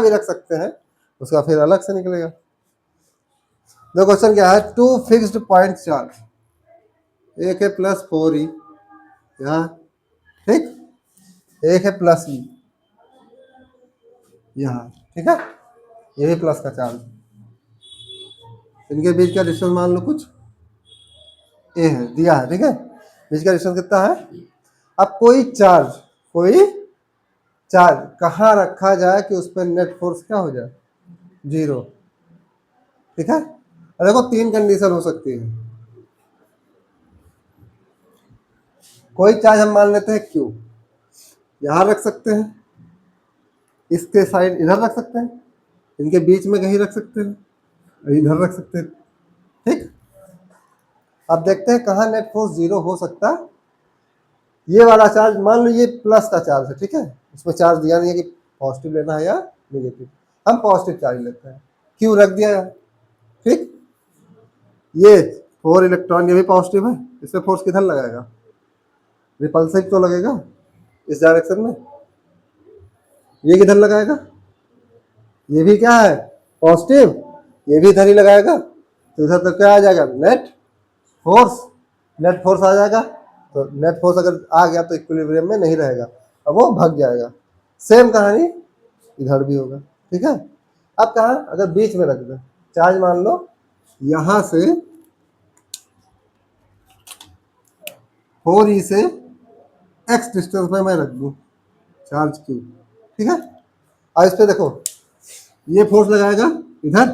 भी रख सकते हैं, उसका फिर अलग से निकलेगा। दो क्वेश्चन क्या है, टू फिक्स्ड पॉइंट चार्ज, एक है प्लस 4e यहाँ, ठीक, एक है प्लस ई यहाँ, ठीक है, ये भी प्लस का चार्ज, इनके बीच का डिस्टेंस मान लो कुछ ए है, दिया है, ठीक है, बीच का डिस्टेंस कितना है। अब कोई चार्ज कहाँ रखा जाए कि उस पर नेट फोर्स क्या हो जाए, 0, ठीक है। और देखो 3 कंडीशन हो सकती है। कोई चार्ज हम मान लेते हैं क्यू, यहाँ रख सकते हैं, इसके साइड इधर रख सकते हैं, इनके बीच में कहीं रख सकते हैं, इधर रख सकते हैं, ठीक। अब देखते हैं कहाँ नेट फोर्स 0 हो सकता है। ये वाला चार्ज मान लो ये प्लस का चार्ज है, ठीक है, उसमें चार्ज दिया नहीं है कि पॉजिटिव लेना है या नेगेटिव, हम पॉजिटिव चार्ज लेते हैं, क्यू रख दिया है, ठीक। ये 4 इलेक्ट्रॉन, ये भी पॉजिटिव है, इसमें फोर्स किधर लगाएगा, रिपल्सिव तो लगेगा इस डायरेक्शन में, ये किधर लगाएगा, ये भी क्या है पॉजिटिव, ये भी इधर ही लगाएगा, तो इधर तो क्या आ जाएगा, नेट फोर्स आ जाएगा। तो नेट फोर्स अगर आ गया तो इक्विलिब्रियम में नहीं रहेगा, अब वो भाग जाएगा। सेम कहानी इधर भी होगा, ठीक है। अब कहा अगर बीच में रख दे चार्ज, मान लो यहां से 4e से x डिस्टेंस पे मैं रख दूं चार्ज q, ठीक है। अब इस पे देखो, ये फोर्स लगाएगा इधर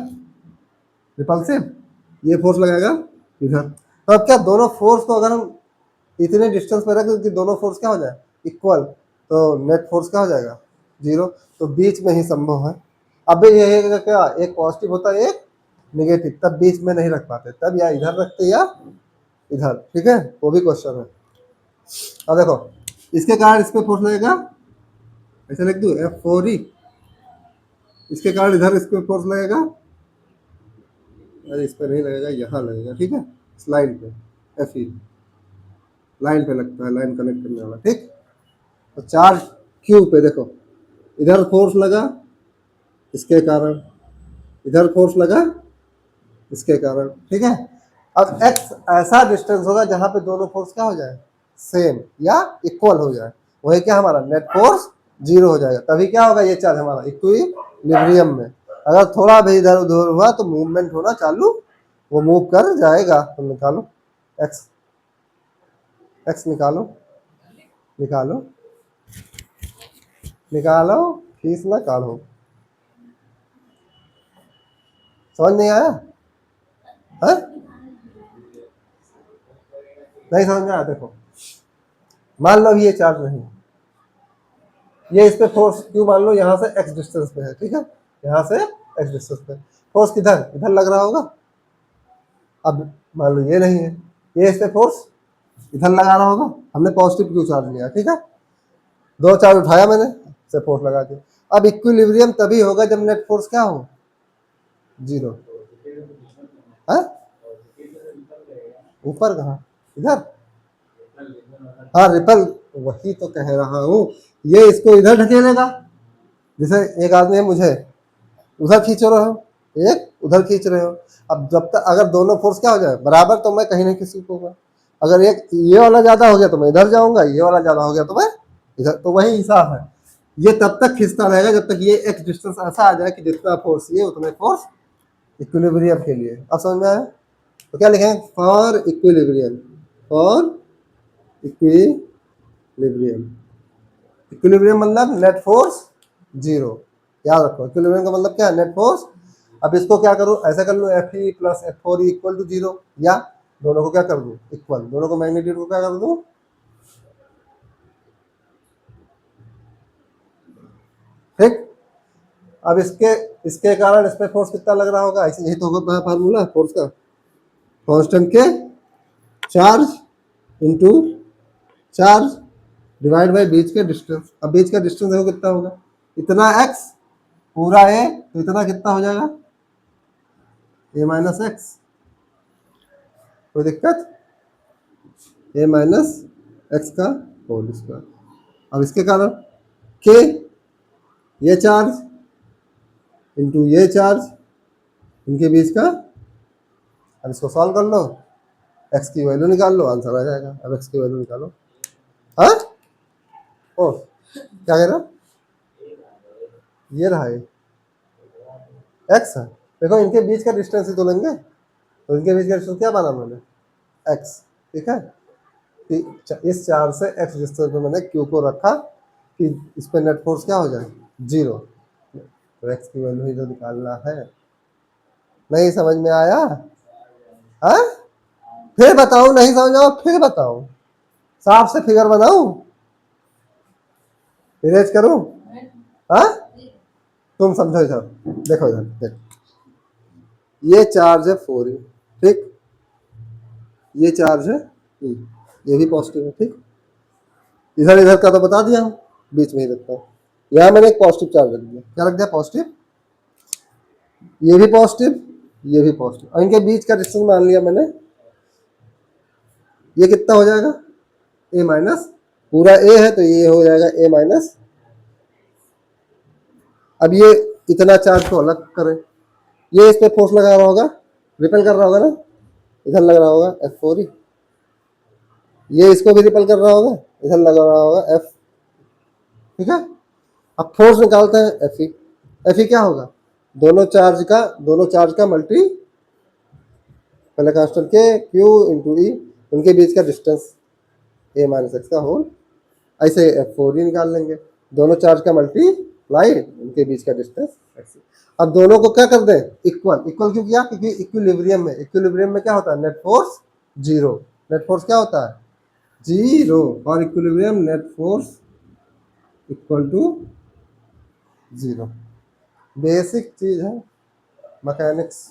रिपल्सिव, ये फोर्स लगाएगा इधर, तो अब क्या दोनों फोर्स को अगर हम इतने डिस्टेंस पे रख दें कि दोनों फोर्स क्या हो जाए इक्वल, तो नेट फोर्स क्या हो जाएगा 0, तो बीच में ही संभव है। अब ये है क्या, एक पॉजिटिव होता है एक नेगेटिव, तब बीच में नहीं रख पाते, तब या इधर रखते या इधर, ठीक है, वो भी क्वेश्चन है। अब देखो इसके कारण इस पे फोर्स लगेगा, ऐसे लिख दूं F4e, इसके कारण इधर इस पे फोर्स लगेगा, अरे इस पे नहीं लगेगा, यहाँ लगेगा, ठीक है, इस लाइन पे Fe लाइन पे लगता है, लाइन कनेक्ट करने वाला, ठीक। तो चार्ज क्यू पे देखो, इधर फोर्स लगा इसके कारण, इधर फोर्स लगा इसके कारण, ठीक है। अब x ऐसा डिस्टेंस होगा जहां पे दोनों फोर्स क्या हो जाए सेम या इक्वल हो जाए, वही क्या हमारा नेट फोर्स 0 हो जाएगा, तभी क्या होगा ये चार्ज हमारा इक्विलिब्रियम में। अगर थोड़ा भी इधर उधर हुआ तो मूवमेंट होना चालू, वो मूव कर जाएगा। तो निकालो x निकालो फीस ना काढ़ो, समझ नहीं आया है? नहीं समझ में आया, देखो मान लो ये चार्ज नहीं, ये इस पे फोर्स क्यू मान लो यहाँ से x डिस्टेंस पे है, ठीक है, यहाँ से x डिस्टेंस पे फोर्स किधर इधर लग रहा होगा। अब मान लो ये नहीं है, ये इस पे फोर्स इधर लगा रहा होगा, हमने पॉजिटिव क्यू चार्ज लिया, ठीक है, 2 चार्ज उठाया मैंने, से फोर्स लगा दिया। अब इक्विलिब्रियम तभी होगा जब नेट फोर्स क्या हो 0 है, ऊपर कहाँ इधर, हाँ रिपल, वही तो कह रहा हूँ, ये इसको इधर ढकेलेगा, जैसे एक आदमी है मुझे उधर खींच रहे हो, एक उधर खींच रहे हो, अब जब तक अगर दोनों फोर्स क्या हो जाए बराबर, तो मैं कहीं ना किसी को होगा, अगर एक ये वाला ज्यादा हो गया तो मैं इधर जाऊंगा, ये वाला ज्यादा हो गया तो मैं इधर, तो वही हिसाब है। ये तब तक खींचता रहेगा जब तक ये एक्स डिस्टेंस ऐसा आ जाए कि जितना फोर्स ये उतने फोर्स इक्विलिब्रियम के लिए। अब समझ में आया, तो क्या लिखें, फॉर इक्विलिब्रियम, इक्विलिब्रियम मतलब नेट फोर्स 0, याद रखो इक्विलिब्रियम का मतलब क्या है, नेट फोर्स। अब इसको क्या करूं, ऐसा कर लूं Fe plus F4e equal to 0, या दोनों को क्या कर दूं इक्वल, दोनों को मैग्नीट्यूड को क्या कर दूं, ठीक। अब इसके कारण इस पे फोर्स कितना लग रहा होगा, ऐसे यही तो होगा फार्मूला फोर्स का, कांस्टेंट के charge into charge divide by बीच के डिस्टेंस। अब बीच का डिस्टेंस देखो कितना होगा, इतना x पूरा a, तो इतना कितना हो जाएगा a माइनस एक्स, कोई दिक्कत, a माइनस एक्स का होल स्क्वायर। अब इसके कारण k, ये चार्ज इंटू ये चार्ज, इनके बीच का। अब इसको सॉल्व कर लो, एक्स की वैल्यू निकाल लो, आंसर आ जाएगा। अब एक्स की वैल्यू निकालो। हाँ, ओ क्या कह रहा, ये रहा, ये एक्स है। देखो इनके बीच का डिस्टेंस ही तो लेंगे, तो इनके बीच का डिस्टेंस क्या माना मैंने, एक्स। ठीक है, इस चार्ज से एक्स डिस्टेंस पे मैंने क्यू को रखा कि इस पर नेट फोर्स क्या हो जाए, जीरो। तो एक्स की वैल्यू ही तो निकालना है। नहीं समझ में आया? हाँ, फिर बताऊं, नहीं समझ आओ फिर बताऊं, साफ से फिगर बनाऊं, इरेज करूं? हाँ, तुम समझो इधर, देखो इधर देखो, ये चार्ज है 4e, ठीक, ये चार्ज है e, ये भी पॉजिटिव है, ठीक। इधर इधर का तो बता दिया हूं, बीच में ही रखता हूँ। यहाँ मैंने एक पॉजिटिव चार्ज रख दिया, क्या रख दिया, पॉजिटिव। ये भी पॉजिटिव, ये भी पॉजिटिव, और इनके बीच का डिस्टेंस मान लिया मैंने, ये कितना हो जाएगा, a माइनस, पूरा a है तो ये हो जाएगा a माइनस। अब ये इतना चार्ज को अलग करें, ये इस पे फोर्स लगा रहा होगा, रिपेल कर रहा होगा ना, इधर लग रहा होगा F4e, ये इसको भी रिपेल कर रहा होगा, इधर लग रहा होगा F। ठीक है, अब फोर्स निकालते हैं Fe। Fe क्या होगा, दोनों चार्ज का मल्टी, पहले कांस्टेंट के Q इंटू ई, उनके बीच का डिस्टेंस a माइनस एक्स का होल, ऐसे F4e निकाल लेंगे, दोनों चार्ज का मल्टीप्लाई, उनके बीच का डिस्टेंस x। अब दोनों को क्या कर दें, इक्वल। इक्वल क्यों किया, क्योंकि इक्विलिब्रियम में, इक्विलिब्रियम में क्या होता है, net force zero. Net force क्या होता है, जीरो, और equilibrium net force equal to zero. Basic चीज है मैकेनिक्स।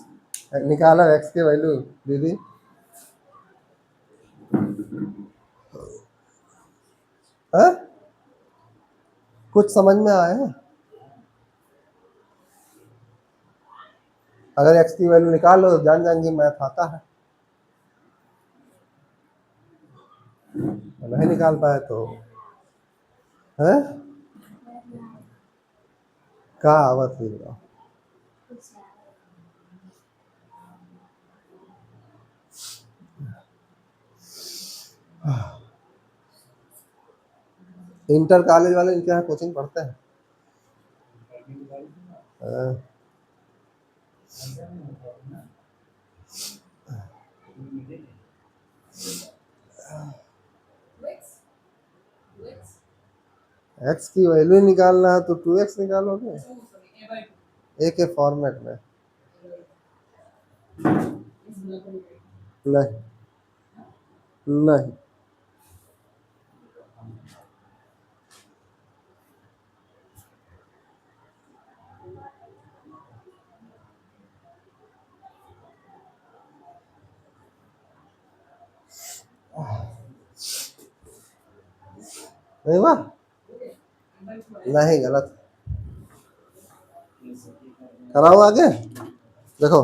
निकाला एक्स की वैल्यू दीदी, है कुछ समझ में आया है? अगर एक्स की वैल्यू निकाल लो तो जान जाएंगे मैथ आता है, नहीं निकाल पाए तो है का आवत ही रहा। इंटर कॉलेज वाले इनके यहाँ कोचिंग पढ़ते हैं। एक्स की वैल्यू निकालना है तो 2x निकालोगे, ए के फॉर्मेट में। नहीं नहीं, नहीं हुआ, नहीं गलत कराओ आगे। देखो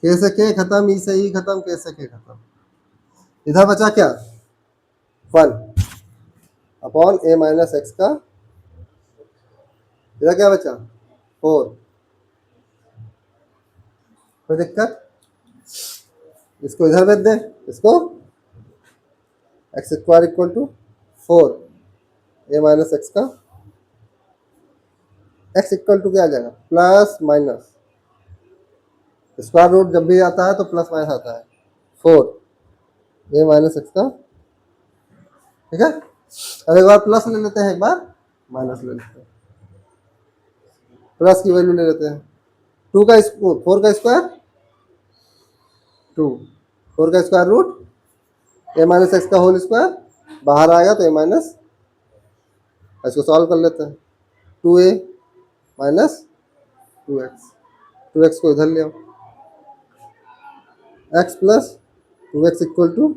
के से के खत्म, ई से ई खत्म, के से के खत्म, इधर बचा क्या, 1 अपॉन a माइनस एक्स का, इधर क्या बचा 4। कोई दिक्कत, इसको इधर भेज दे, इसको x square equal to 4 a minus x का, एक्स इक्वल टू क्या आ जाएगा, प्लस माइनस, स्क्वायर रूट जब भी आता है तो प्लस माइनस आता है, 4 a माइनस एक्स का। ठीक है, अब एक बार प्लस ले लेते हैं, एक बार माइनस ले लेते हैं, प्लस की वैल्यू ले लेते हैं, 2 का 4 का स्क्वायर 2, 4 का square root a minus x का होल स्क्वायर, बाहर आएगा तो a माइनस, इसको सॉल्व कर लेते हैं, 2a माइनस 2x, 2x को इधर ले आओ, x plus 2x equal to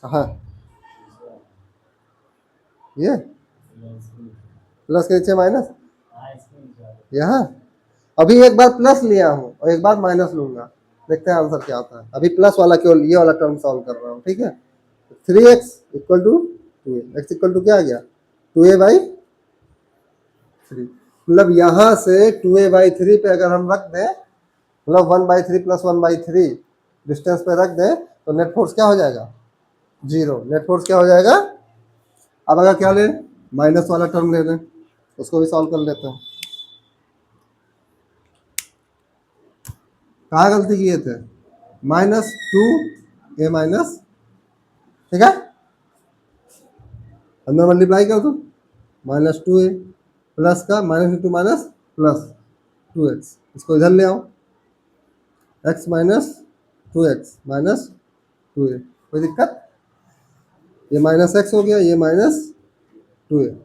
कहाँ, ये प्लस के नीचे माइनस, यहाँ अभी एक बार प्लस लिया हूँ और एक बार माइनस लूंगा, देखते हैं आंसर क्या आता है। अभी प्लस वाला केवल ये वाला टर्म सॉल्व कर रहा हूँ, ठीक है। 3x equal to 2a, x equal to क्या आ गया, 2a बाई 3, मतलब यहाँ से 2a/3 पे अगर हम रख दें, मतलब 1/3 + 1/3 डिस्टेंस पे रख दें तो नेट फोर्स क्या हो जाएगा? 0। नेट फोर्स क्या हो जाएगा? अब अगर क्या लें, माइनस वाला टर्म ले लें, उसको भी सॉल्व कर लेते हैं। कहाँ गलती किए थे? -2a माइनस, ठीक है, अंदर मल्टीप्लाई कर दो, -2a प्लस का -(-) इसको इधर ले आओ, x minus 2x minus 2a, कोई दिक्कत? ये -x हो गया, ये -2a,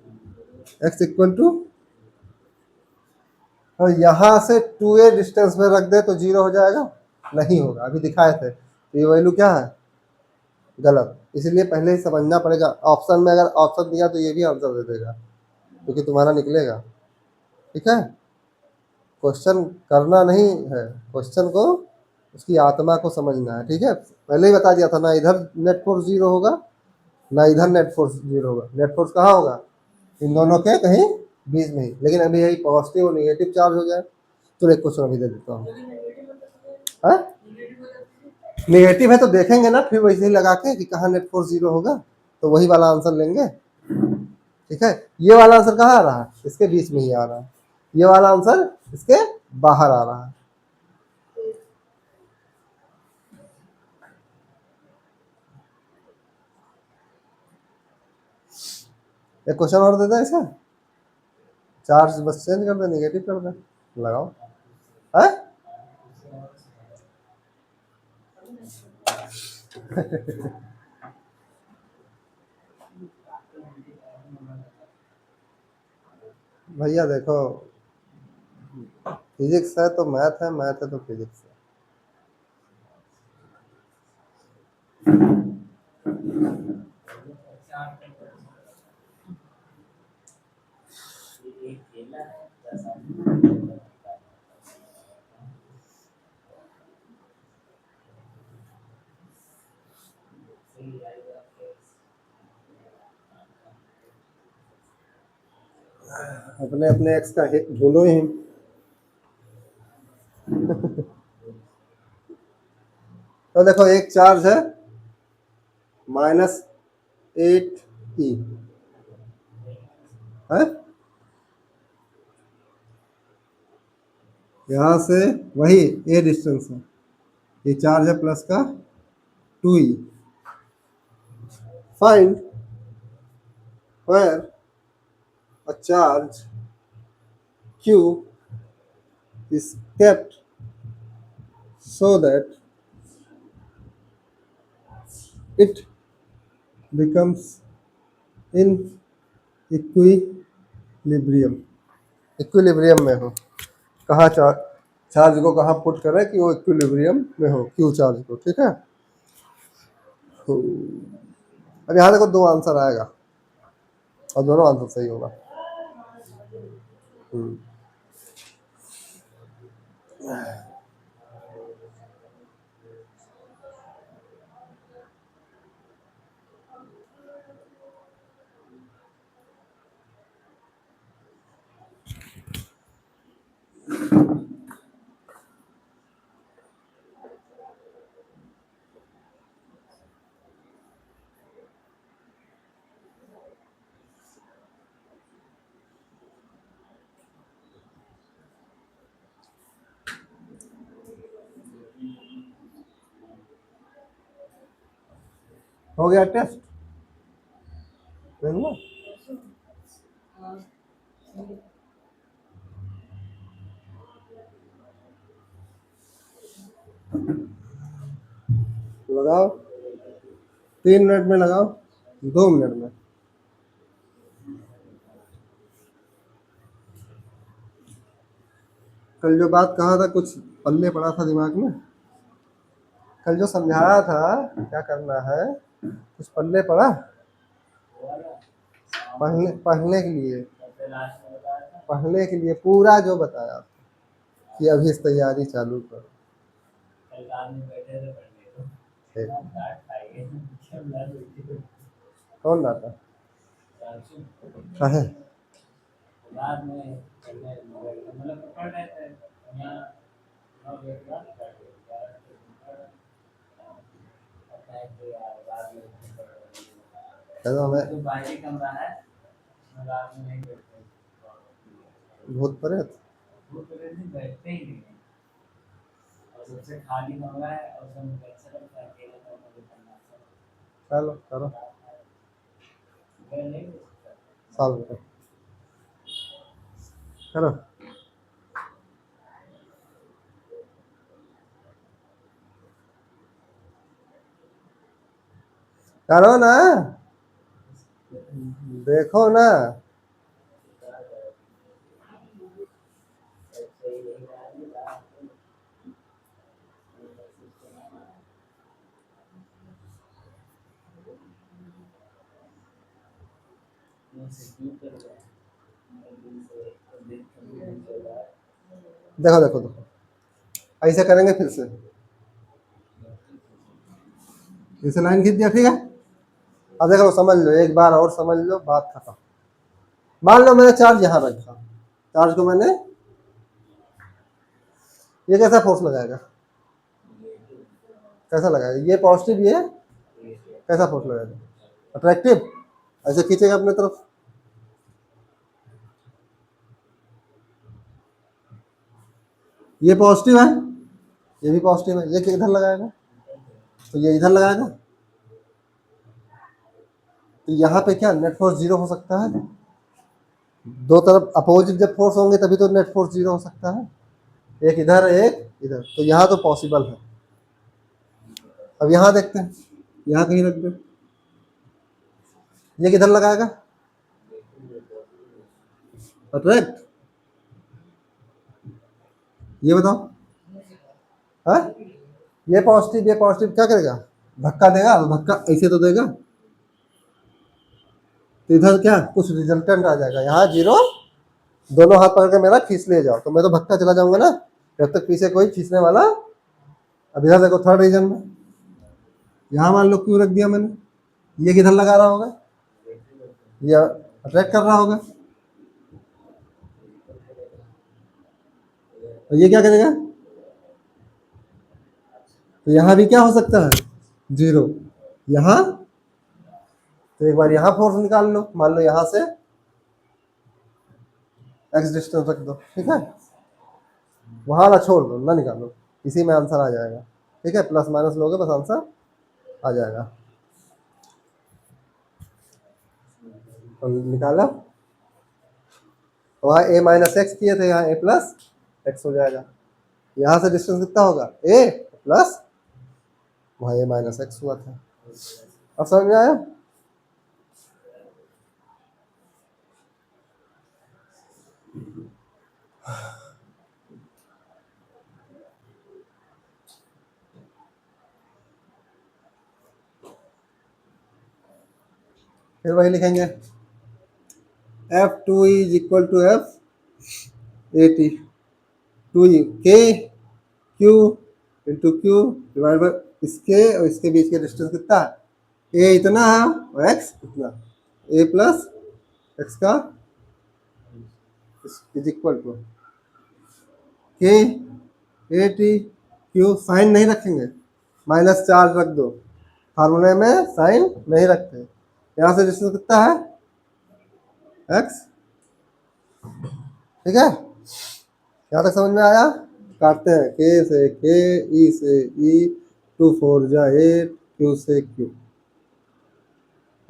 x इक्वल टू, और यहाँ से 2a डिस्टेंस में रख दे तो 0 हो जाएगा? नहीं होगा, अभी दिखाए थे। तो ये वैल्यू क्या है? गलत। इसलिए पहले ही समझना पड़ेगा। ऑप्शन में अगर ऑप्शन दिया तो ये भी आंसर दे देगा, क्योंकि तुम्हारा निकलेगा। ठीक है, क्वेश्चन करना नहीं है, क्वेश्चन को उसकी आत्मा को समझना है। ठीक है, पहले ही बता दिया था ना, इधर नेट फोर्स 0 होगा ना इधर नेट फोर्स 0 होगा। नेट फोर्स कहाँ होगा? इन दोनों के कहीं बीच में ही। लेकिन अभी यही पॉजिटिव और नेगेटिव चार्ज हो जाए। तो एक क्वेश्चन अभी दे देता हूँ। नेगेटिव है तो देखेंगे ना फिर वैसे ही लगा के कि कहाँ नेट फोर्स 0 होगा, तो वही वाला आंसर लेंगे। ठीक है, ये वाला आंसर कहाँ आ रहा है? इसके बीच में ही आ रहा है। ये वाला आंसर इसके बाहर आ रहा है। एक क्वेश्चन और देता है इसका, चार्ज बस चेंज कर दे, नेगेटिव कर दे, लगाओ है। भैया देखो, फिजिक्स है तो मैथ है, मैथ है तो फिजिक्स है। अपने अपने एक्स का भूलो ही। तो देखो, एक चार्ज है -8e है, यहाँ से वही a डिस्टेंस है, ये चार्ज है प्लस का 2e। Find where a charge q is kept so that it becomes in equilibrium। Equilibrium में हो, कहाँ चार्ज को कहाँ पुट करें कि वो इक्विलिब्रियम में हो, क्यू चार्ज को। ठीक है, अब यहाँ देखो 2 आंसर आएगा और दोनों आंसर सही होगा। हो गया टेस्ट, देखो लगाओ, 3 मिनट में लगाओ, 2 मिनट में। कल जो बात कहा था कुछ पल्ले पड़ा था दिमाग में? कल जो समझाया था क्या करना है, कुछ पल्ले पड़ा? पढ़ने के लिए पूरा जो बताया कि अभी इस तैयारी चालू करो। कौन डाटा है? चलो हमें भूत प्रेत चलो करो सॉल्व करो करो करो ना, देखो ना। देखो देखो देखो, ऐसे करेंगे फिर से, इसे लाइन खींच दिया, ठीक है। अब देखो समझ लो, एक बार और समझ लो, बात खत्म। मान लो मैंने चार्ज यहाँ रखा, चार्ज को मैंने, ये कैसा फोर्स लगाएगा, कैसा लगाएगा, ये पॉजिटिव, ये कैसा फोर्स लगाएगा, अट्रैक्टिव, ऐसे खींचेगा अपने तरफ। ये पॉजिटिव है, ये भी पॉजिटिव है, ये किधर लगाएगा, तो ये इधर लगाएगा। तो यहाँ पे क्या नेट फोर्स जीरो हो सकता है, दो तरफ अपोजिट जब फोर्स होंगे तभी तो नेट फोर्स जीरो हो सकता है, एक इधर एक इधर, तो यहाँ तो पॉसिबल है। अब यहाँ देखते हैं, यहाँ कहीं रख दो, ये किधर लगाएगा, अट्रैक्ट, ये बताओ, हाँ, ये पॉजिटिव क्या करेगा, धक्का देगा, तो धक्का ऐसे तो देगा, तो इधर क्या कुछ रिजल्टेंट आ जाएगा, यहाँ जीरो, दोनों हाथ पकड़ के मेरा खींच ले जाओ, तो मैं तो भक्का चला जाऊंगा ना, जब तक पीछे कोई खींचने वाला। अब इधर देखो थर्ड रीजन में, यहाँ मान लो क्यों रख दिया मैंने, ये किधर लगा रहा होगा, ये अट्रैक्ट कर रहा होगा, और ये क्या करेगा, तो यहाँ भी क्या हो सकता है, जीरो, यहाँ, तो एक बार यहाँ फोर्स निकाल लो, मान लो यहाँ से एक्स डिस्टेंस रख दो, ठीक है, वहाँ वाला छोड़ दो ना, निकालो, इसी में आंसर आ जाएगा, ठीक है, प्लस माइनस लोगे बस आंसर आ जाएगा। तो निकाला, वहाँ ए माइनस एक्स किए थे, यहाँ ए प्लस एक्स हो जाएगा, यहाँ से डिस्टेंस कितना होगा, ए प्लस, वहाँ ए माइनस एक्स हुआ था। अब समझ में आया, फिर वही लिखेंगे, F two is equal to F A T, two E K Q into Q divide by इसके और इसके बीच के डिस्टेंस कितना है, ए इतना है और एक्स इतना, ए प्लस एक्स का इज इक्वल टू के ए टी क्यू, साइन नहीं रखेंगे, माइनस चार्ज रख दो, फार्मूले में साइन नहीं रखते, यहाँ से डिस्टेंस कितना है एक्स, ठीक है, यहाँ तक समझ में आया। काटते हैं, के से के, ई से ई, टू फोर जा एट, क्यू से क्यू,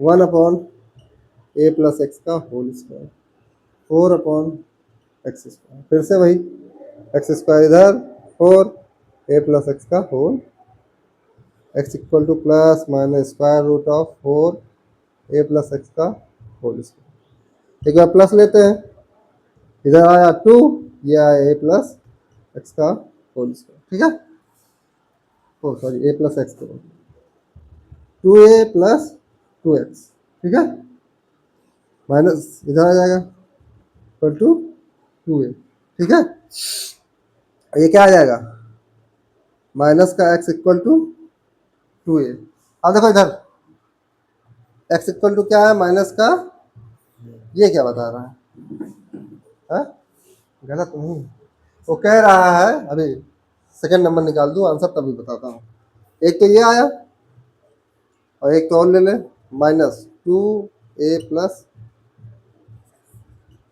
1/, ए प्लस एक्स का होल स्क्वायर, 4/, एक्स स्क्वायर, फिर से वही, एक्स स्क्वायर इधर, 4 ए प्लस एक्स का whole, x equal to plus minus square root of 4 a plus x का होल स्क्वायर। एक बार प्लस लेते हैं, इधर आया 2, ये आया ए प्लस एक्स का होल स्क्वायर, ठीक है, ओ सॉरी ए प्लस एक्स का, 2a प्लस 2x, ठीक है, माइनस इधर आ जाएगा इक्वल टू 2a, ठीक है, ये क्या आ जाएगा, माइनस का x इक्वल टू 2a। अब देखो इधर x इक्वल टू क्या है, माइनस का, ये क्या बता रहा है, है, गलत नहीं। वो कह रहा है, अभी सेकंड नंबर निकाल दूं आंसर तभी बताता हूँ। एक तो ये आया और एक तो और ले ले, -2a प्लस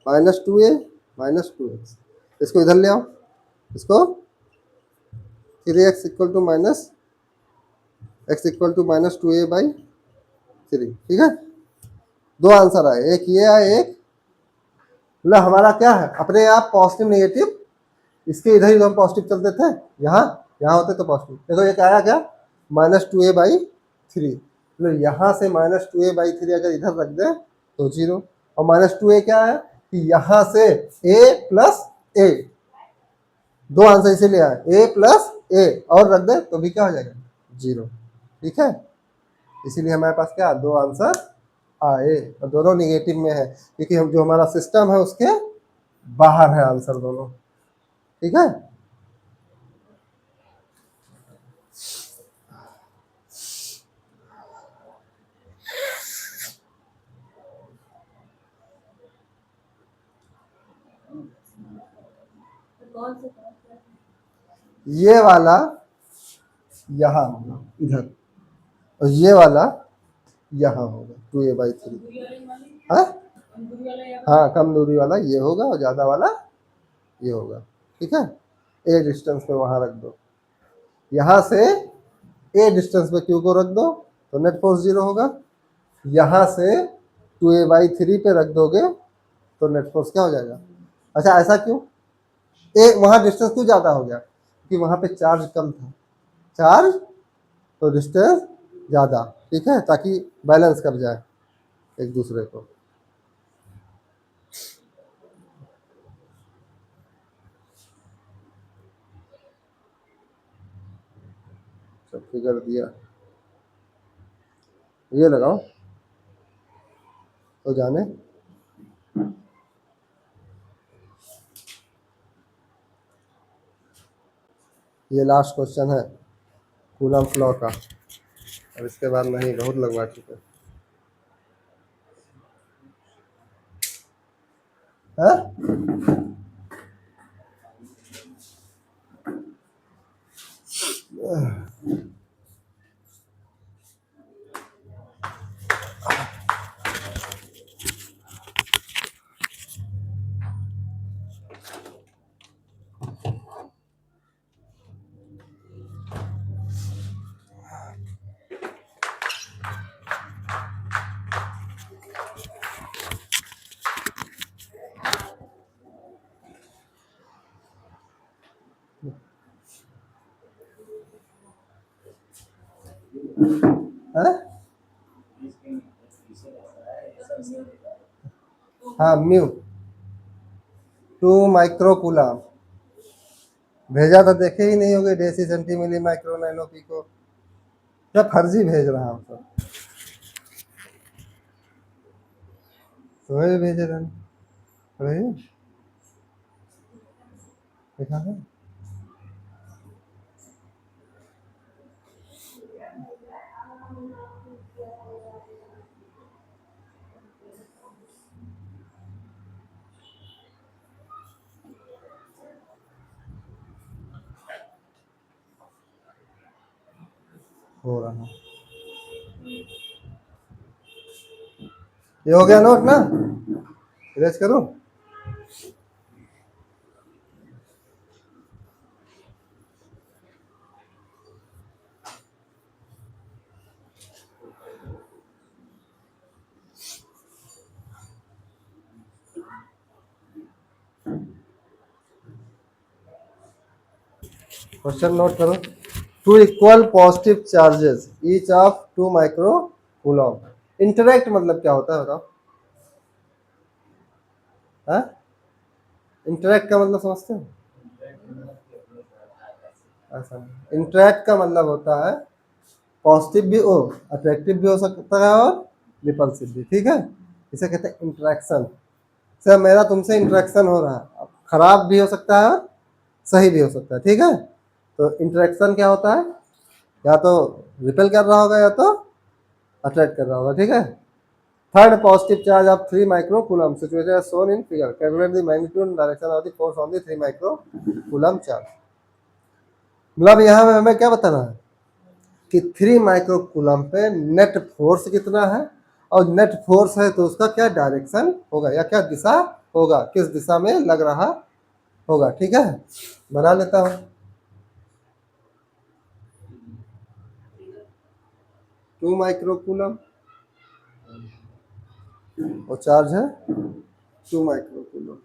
-2a -2x, इसको इधर ले आओ, इसको 3x इक्वल टू -2a/3, ठीक है। दो आंसर आए, एक ये आए, एक मतलब हमारा क्या है अपने आप पॉजिटिव नेगेटिव, इसके इधर ही तो हम पॉजिटिव चलते थे, यहाँ यहाँ होते तो पॉजिटिव। देखो ये आया क्या, -2a/3, मतलब यहाँ से -2a/3 अगर इधर रख दे तो 0, और -2a क्या है कि यहाँ से a प्लस a, दो आंसर इसीलिए आए, a प्लस a और रख दे तो भी क्या हो जाएगा 0, ठीक है। इसीलिए हमारे पास क्या दो आंसर आए, और दोनों निगेटिव में है क्योंकि हम जो हमारा सिस्टम है उसके बाहर है आंसर दोनों, ठीक है। ये वाला यहाँ होगा इधर, और ये वाला यहाँ होगा 2a/3, हाँ हाँ, कम दूरी वाला ये होगा और ज़्यादा वाला ये होगा, ठीक है। ए डिस्टेंस पे वहाँ रख दो, यहाँ से ए डिस्टेंस पे क्यू को रख दो तो नेट फोर्स 0 होगा, यहाँ से 2a/3 पे रख दोगे तो नेट फोर्स क्या हो जाएगा। अच्छा ऐसा क्यों, ए वहाँ डिस्टेंस क्यों ज़्यादा हो गया, क्योंकि वहाँ पे चार्ज कम था, चार्ज तो डिस्टेंस ज़्यादा, ठीक है, ताकि बैलेंस कर जाए एक दूसरे को। सब फिगर दिया, ये लगाओ तो जाने। ये लास्ट क्वेश्चन है कूलम लॉ का, और इसके बाद नहीं बहुत लगवा चुके हैं। हैं? हाँ म्यू 2 माइक्रो कूलम भेजा तो देखे ही नहीं होगे, डेसी सेंटीमिली माइक्रो नैनो पिको, क्या फर्जी भेज रहा हूँ सब, तो वही भेज रहे हैं, वही देखा है। हो रहा, ये हो गया नोट ना, इरेज करूँ। क्वेश्चन नोट करो, two equal positive charges each of 2 micro coulomb, interact मतलब क्या होता है बताओ, हाँ इंटरेक्ट का मतलब समझते हो, ऐसा इंटरेक्ट का मतलब होता है पॉजिटिव भी हो, अट्रैक्टिव भी हो सकता है और रिपल्सिव भी, ठीक है। इसे कहते हैं इंटरेक्शन। सर मेरा तुमसे इंटरेक्शन हो रहा है, अब खराब भी हो सकता है और सही भी हो सकता है, ठीक है। तो इंटरेक्शन क्या होता है, या तो रिपेल कर रहा होगा या तो अट्रैक्ट कर रहा होगा, ठीक है। Third positive charge of 3 micro coulomb situated as shown in figure, calculate the magnitude and direction of the force on the 3 micro coulomb charge. मतलब यहाँ में हमें क्या बताना है कि 3 माइक्रो कूलम पे नेट फोर्स कितना है, और नेट फोर्स है तो उसका क्या डायरेक्शन होगा या क्या दिशा होगा, किस दिशा में लग रहा होगा। ठीक है, बना लेता हूँ। 2 माइक्रो कूलम और चार्ज है 2 माइक्रो कूलम।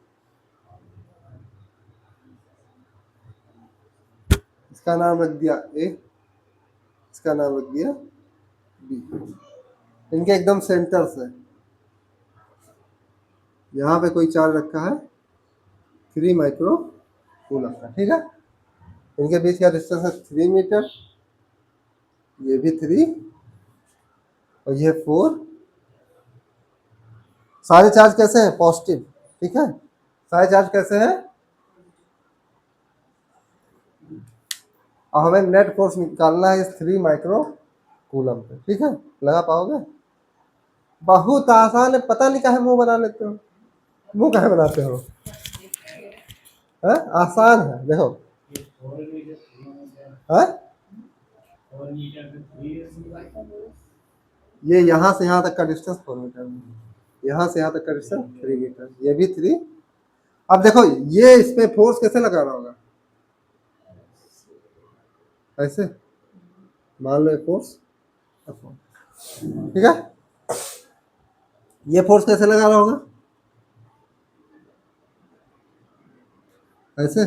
इसका नाम रख दिया ए, इसका नाम रख दिया बी। इनके एकदम सेंटर से यहाँ पे कोई चार्ज रखा है 3 माइक्रो कूलम का। ठीक है, इनके बीच का डिस्टेंस है 3 मीटर, ये भी 3 और ये 4। सारे चार्ज कैसे हैं? पॉजिटिव। ठीक है, सारे चार्ज कैसे हैं? और हमें नेट फोर्स निकालना है इस 3 माइक्रो कूलम पे। ठीक है, लगा पाओगे? बहुत आसान है, पता नहीं काहे मुंह बना लेते हो, मुंह काहे बनाते हो? है? आसान है, देखो। है? ये यहाँ से यहाँ तक का डिस्टेंस 4 मीटर है, यहाँ से यहाँ तक का डिस्टेंस 3 मीटर, ये भी 3। अब देखो ये इस पे फोर्स कैसे लगाना होगा, ऐसे मान लो फोर्स। ठीक है, ये फोर्स कैसे लगाना होगा, ऐसे।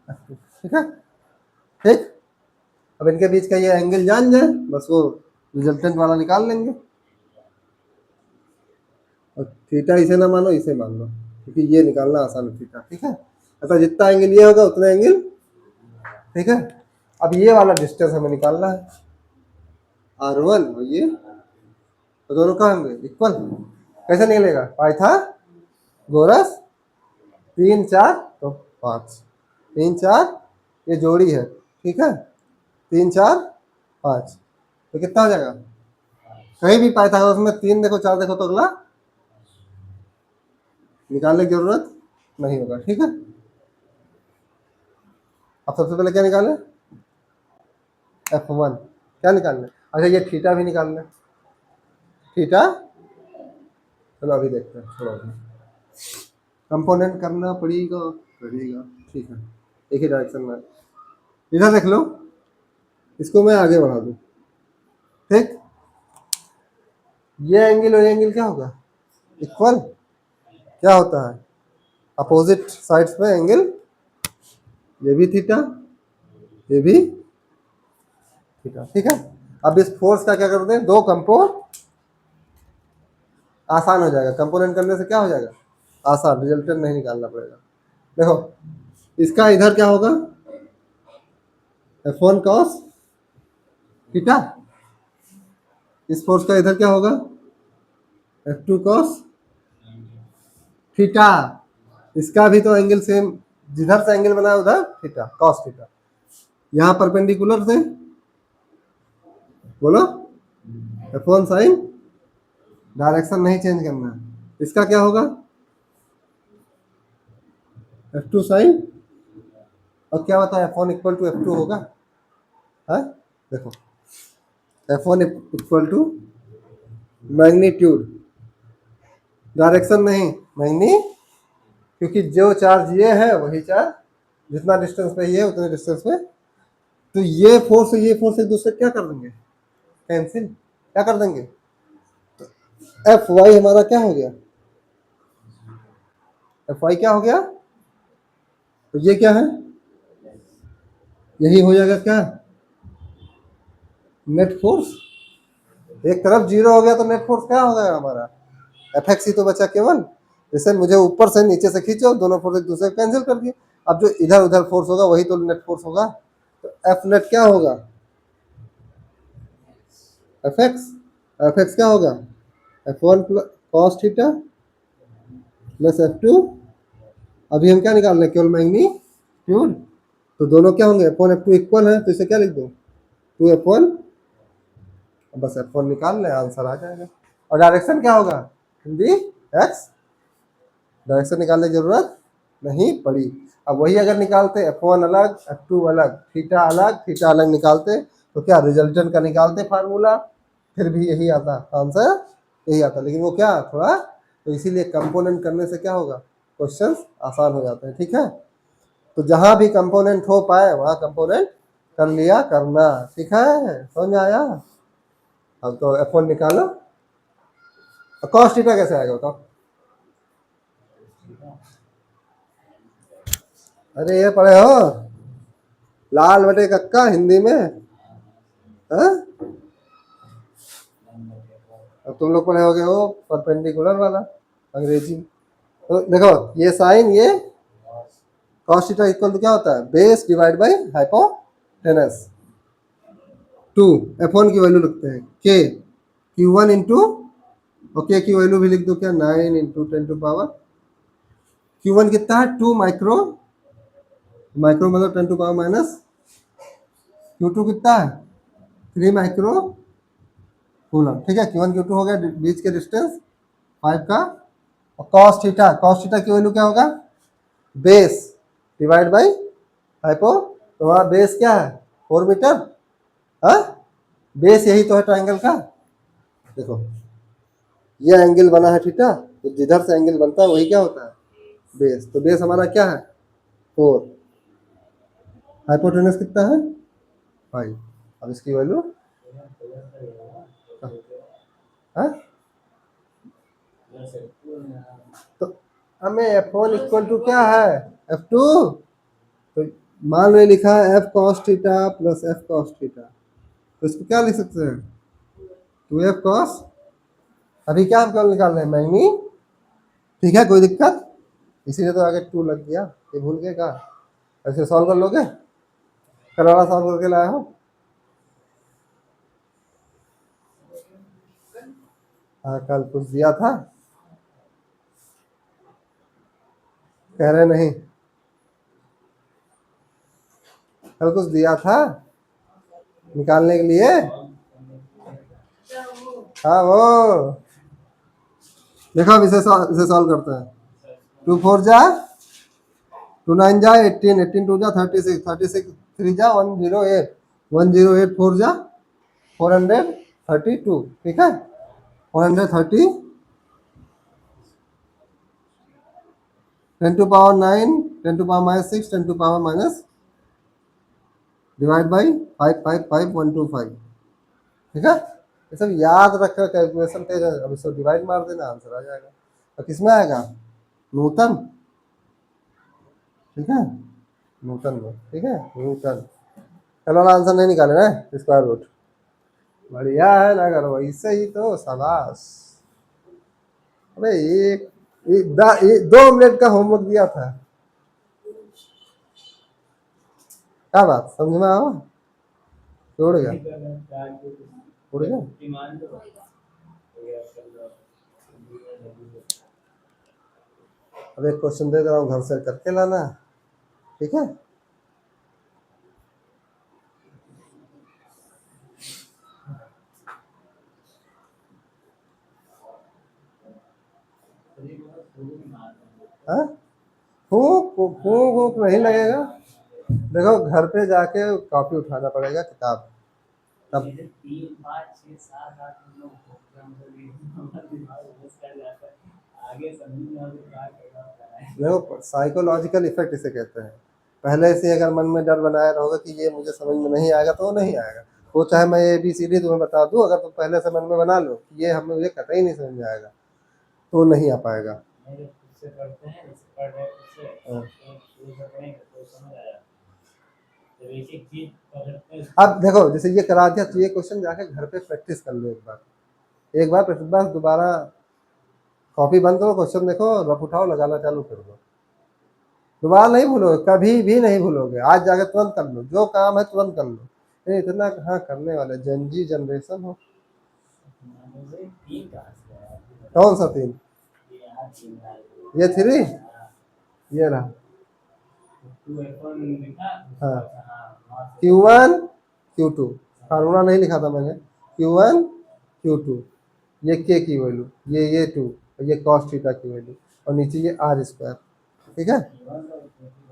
ठीक है, ठीक। अब इनके बीच का ये एंगल जान जाए, बस वो रिजल्टेंट वाला निकाल लेंगे। और थीटा इसे ना मानो, इसे मान लो, क्योंकि ये निकालना आसान है थीटा। ठीक है, अतः जितना एंगल ये होगा उतना एंगल। ठीक है, अब ये वाला डिस्टेंस हमें निकालना है R1 और ये, तो दोनों का होंगे इक्वल। कैसे निकलेगा? पाइथागोरस 3 4 तो 5, 3 4 ये जोड़ी है। ठीक है, 3 4 5 तो कितना हो जाएगा? कहीं भी पाइथागोरस में 3 देखो 4 देखो तो अगला निकालने की जरूरत नहीं होगा। ठीक है, अब सबसे पहले क्या निकालें? F1 क्या निकालना है? अच्छा ये थीटा भी निकालना है, थीटा। चलो अभी देखते हैं, छोड़ो अभी, कंपोनेंट करना पड़ेगा। ठीक है, एक ही डायरेक्शन में। इधर देख लो, इसको मैं आगे बढ़ा दूं। ठीक, ये एंगल और ये एंगल क्या होगा? इक्वल। क्या होता है? अपोजिट साइड्स पे एंगल, ये भी थीटा, ये भी थीटा। ठीक है, अब इस फोर्स का क्या कर दें? 2 कंपो, आसान हो जाएगा। कंपोनेंट करने से क्या हो जाएगा? आसान, रिजल्टेंट नहीं निकालना पड़ेगा। देखो इसका इधर क्या होगा? F1 cos theta. इस फोर्स का इधर क्या होगा? F2 cos theta. इसका भी तो एंगल सेम, जिधर से एंगल बना है उधर थीटा, cos थीटा। यहाँ परपेंडिकुलर से बोलो F1 sin, डायरेक्शन नहीं चेंज करना है। इसका क्या होगा? F2 sin, और क्या बताया? F1 इक्वल टू F2 होगा। है, देखो F1 equal to magnitude, direction नहीं, मैग्नी, क्योंकि जो चार्ज ये है वही चार्ज जितना डिस्टेंस पे ये है उतने डिस्टेंस पे, तो ये फोर्स और ये फोर्स एक दूसरे क्या कर देंगे? कैंसिल। क्या कर देंगे? तो एफ वाई हमारा क्या हो गया? एफ वाई क्या हो गया? तो ये क्या है? यही हो जाएगा क्या? Net force. एक तरफ 0 हो गया तो नेट फोर्स क्या हो गया हमारा? एफ एक्स ही तो बचा केवल। जैसे मुझे ऊपर से नीचे से खींचो, दोनों फोर्स एक दूसरे को कैंसिल कर दिए। अब जो इधर उधर फोर्स होगा वही तो नेट फोर्स होगा। तो एफ नेट क्या होगा? एफ एक्स क्या होगा? F1 cos theta plus F2। अभी हम क्या निकाल रहे हैं? केवल मैग्नीट्यूड। तो दोनों क्या होंगे? F1 F2 इक्वल है, तो इसे क्या लिख दो? 2 F1, बस F1 निकाल ले, आंसर आ जाएगा। और डायरेक्शन क्या होगा, हिंदी एक्स, डायरेक्शन निकालने की जरूरत नहीं पड़ी। अब वही अगर निकालते F1 अलग F2 अलग, थीटा अलग निकालते तो क्या रिजल्टेंट का निकालते फार्मूला, फिर भी यही आता आंसर, यही आता। लेकिन वो क्या थोड़ा, तो इसीलिए कंपोनेंट करने से क्या होगा, क्वेश्चंस आसान हो जाते हैं। ठीक है, तो जहां भी कंपोनेंट हो पाए वहां कंपोनेंट कर लिया करना। ठीक है, समझ में आया। अब तो F1 निकालो, कॉस थीटा कैसे आएगा बताओ। अरे ये पढ़े हो लाल बटे कक्का हिंदी में, हाँ? अब तुम लोग पढ़े हो गए हो परपेंडिकुलर वाला अंग्रेजी। तो देखो ये साइन, ये कॉस थीटा इक्वल टू क्या होता है, base divide by hypotenuse. 2 F1 की वैल्यू लिखते हैं के Q1 इंटू, ओके की वैल्यू भी लिख दो क्या, 9 इंटू 10 टू पावर, Q1 कितना है 2 माइक्रो, माइक्रो मतलब 10 टू पावर माइनस, Q2 कितना है 3 माइक्रो कूलम। ठीक है, Q1 Q2 हो गया बीच के डिस्टेंस 5 का। और कॉस थीटा की वैल्यू क्या होगा, बेस डिवाइड बाई हाइपो, तो वहाँ बेस क्या है 4 मीटर, हाँ बेस यही तो है ट्राइंगल का। देखो ये एंगल बना है थीटा, तो जिधर से एंगल बनता है वही क्या होता है बेस। तो बेस हमारा क्या है 4, हाइपोटेनस कितना है 5। अब इसकी वैल्यू, हाँ तो हमें F1 इक्वल टू क्या है F2, तो मान लो लिखा है F cos theta plus F cos theta, तो इसको क्या लिख सकते हैं 2F cos, अभी क्या हम कल निकाल रहे हैं मैग्नी। ठीक है, कोई दिक्कत, इसीलिए तो आगे 2 लग गया, ये भूल गए क्या, ऐसे सॉल्व कर लोगे, कल वाला सॉल्व करके लाया हो। हाँ कल कुछ दिया था, कह रहे नहीं, कल कुछ दिया था निकालने के लिए। हाँ वो देखो अब इसे सॉल्व करते हैं। 2 4 जा, 2 9 जा 18, 18 2 जा 36, 36 3 जा 108, 108 4 जा 432। ठीक है 430, 10 to power 9, 10 to power minus 6, 10 to power minus divide by 555 125। ठीक है, ये सब याद रखकर कैलकुलेशन तेज है, अब इसको डिवाइड मार देना आंसर आ जाएगा। तो किसमें आएगा न्यूटन, ठीक है न्यूटन में। ठीक है न्यूटन, चलो आंसर नहीं निकाले ना स्क्वायर रूट, बढ़िया है ना करो इससे ही तो शाबाश। अबे एक 2 मिनट का होमवर्क दिया था, क्या बात समझ में आओ, छोड़ गया उड़ गया। अब एक क्वेश्चन दे रहा हूँ घर से करके लाना, ठीक है। हाँ फूक फूक वूक नहीं लगेगा, देखो घर पे जाके कॉपी उठाना पड़ेगा किताब तब। देखो साइकोलॉजिकल इफेक्ट इसे कहते हैं, पहले से अगर मन में डर बनाया रहोगे कि ये मुझे समझ में नहीं आएगा तो वो नहीं आएगा। वो चाहे मैं ABCD तुम्हें बता दूं, अगर तुम पहले से मन में बना लो कि ये हमें मुझे कतई नहीं समझ में आएगा तो नहीं आ पाएगा। हाँ। अब देखो जैसे ये करा दिया तो ये क्वेश्चन जाके घर पे प्रैक्टिस कर लो एक बार प्रैक्टिस, बस दोबारा कॉपी बंद करो, क्वेश्चन देखो, रफ उठाओ, लगाना चालू कर दो, दोबारा नहीं भूलोगे, कभी भी नहीं भूलोगे। आज जाके तुरंत कर लो, जो काम है तुरंत कर लो, नहीं इतना कहाँ करने वाले, जनजी जनरेशन हो। कौन सा 3, ये 3, ये रहा, हाँ Q1 Q2, फार्मूला नहीं लिखा था मैंने, Q1 Q2 ये के की वैल्यू, ये 2, और ये कॉस थीटा की वैल्यू, और नीचे ये आर स्क्वायर। ठीक है,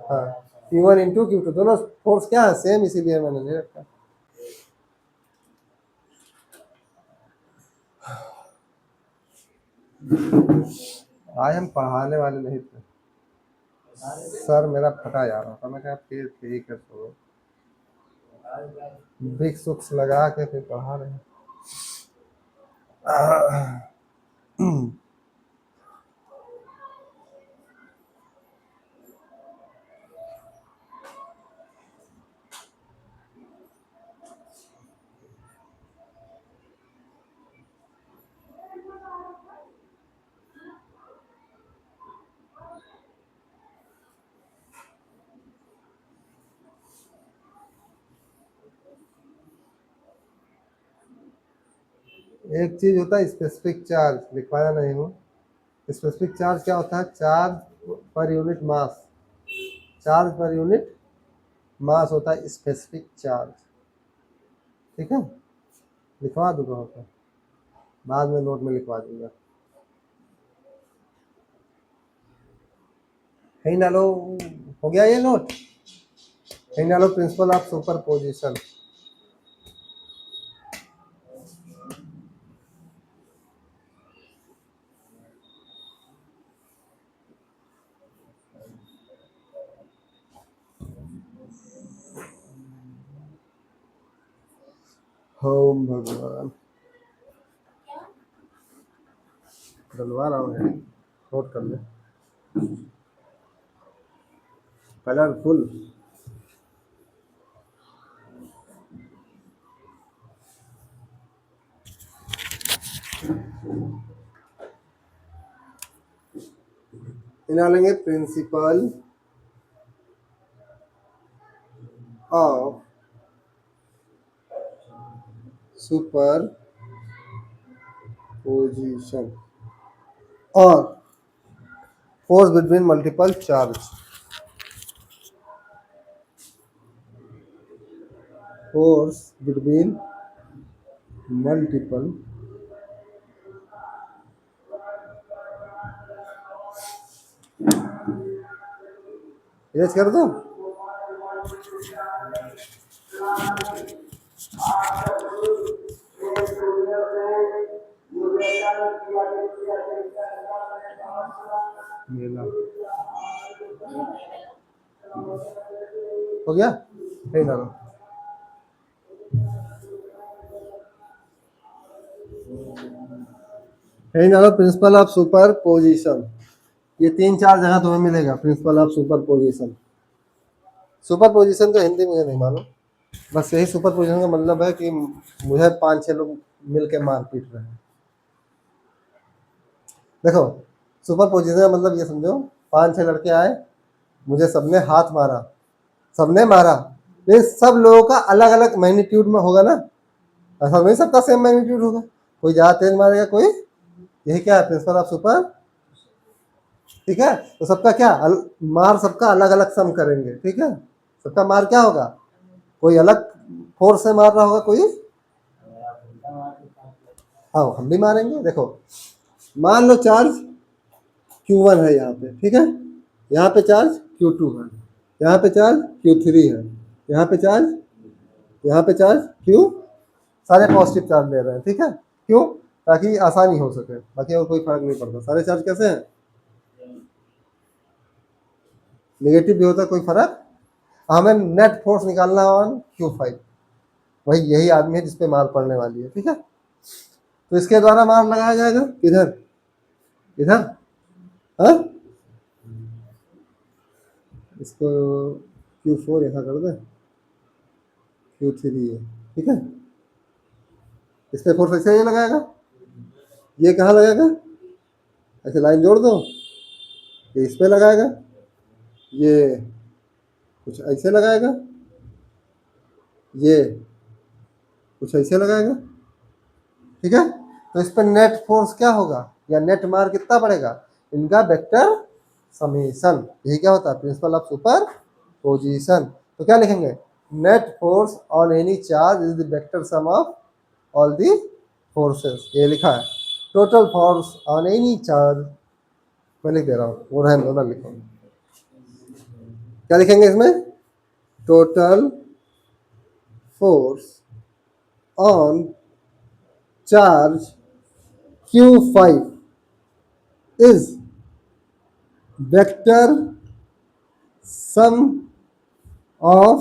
हाँ, Q1 इंटू Q2 दोनों फोर्स क्या है, सेम, इसीलिए मैंने नहीं रखा। आज हम पढ़ाने वाले नहीं थे, सर मेरा फटा जा रहा था, मैं कहा फिर ठीक है तो विक्स उक्स लगा के फिर पढ़ा रहे हैं। एक चीज होता है स्पेसिफिक चार्ज, लिखवाया नहीं हूँ। स्पेसिफिक चार्ज क्या होता है, charge per unit mass, charge per unit mass होता है स्पेसिफिक चार्ज। ठीक है, लिखवा दूंगा होता, बाद में नोट में लिखवा दूंगा। कहीं डालो, हो गया ये नोट, कहीं डालो प्रिंसिपल ऑफ सुपर पोजिशन। ओम भगवान, डलवा रहा हूँ, नोट कर ले, कलरफुल। डालेंगे प्रिंसिपल ऑफ सुपर पोजिशन और force between multiple charge, force between multiple yes कर दो। हो गया, नहीं डालो। कहीं डालो प्रिंसिपल ऑफ सुपर पोजिशन, ये 3-4 जगह तुम्हें मिलेगा principle of super position. Super position तो हिंदी मुझे नहीं मालूम, बस यही सुपर पोजिशन का मतलब है कि मुझे 5-6 लोग मिल के मार पीट रहे हैं। देखो, सुपर पोजिशन का मतलब ये समझो, 5-6 लड़के आए, मुझे सबने हाथ मारा, सबने मारा, लेकिन सब लोगों का अलग अलग मैग्नीट्यूड में होगा ना, ऐसा नहीं सबका सेम मैग्नीट्यूड होगा, कोई ज़्यादा तेज मारेगा, कोई, यही क्या है प्रिंसिपल ऑफ सुपर। ठीक है, तो सबका क्या मार, सबका अलग अलग सम करेंगे। ठीक है, सबका मार क्या होगा, कोई अलग फोर्स से मार रहा होगा, कोई, हाँ हम भी मारेंगे। देखो, मान लो चार्ज Q1 है यहाँ पे, ठीक है, यहाँ पे चार्ज Q2 है, यहाँ पे चार्ज Q3 है, यहाँ पे चार्ज, यहाँ पे चार्ज Q, सारे पॉजिटिव चार्ज ले रहे हैं। ठीक है, क्यों, ताकि आसानी हो सके, बाकी और कोई फर्क नहीं पड़ता। सारे चार्ज कैसे हैं, नेगेटिव भी होता, कोई फर्क। हमें नेट फोर्स निकालना है ऑन Q5, वही यही आदमी है जिसपे मार पड़ने वाली है। ठीक है, तो इसके द्वारा मार लगाया जाएगा किधर, इधर, हाँ, इसको Q4 यहाँ कर दे, Q3 है। ठीक है, इस पे फोर्स ऐसे ये लगाएगा, ये कहाँ लगाएगा, ऐसे लाइन जोड़ दो, ये इस पे लगाएगा, ये कुछ ऐसे लगाएगा, ये कुछ ऐसे लगाएगा। ठीक है, तो इस पर नेट फोर्स क्या होगा, या नेट मार कितना पड़ेगा, इनका वेक्टर समेशन, यही क्या होता है प्रिंसिपल ऑफ सुपर पोजिशन। तो क्या लिखेंगे, net force on any charge is the vector sum of all the forces, ये लिखा है। Total force on any charge, मैं लिख दे रहा हूँ, वो रहने दो ना, लिखो क्या लिखेंगे इसमें, total force on charge Q5 is vector sum of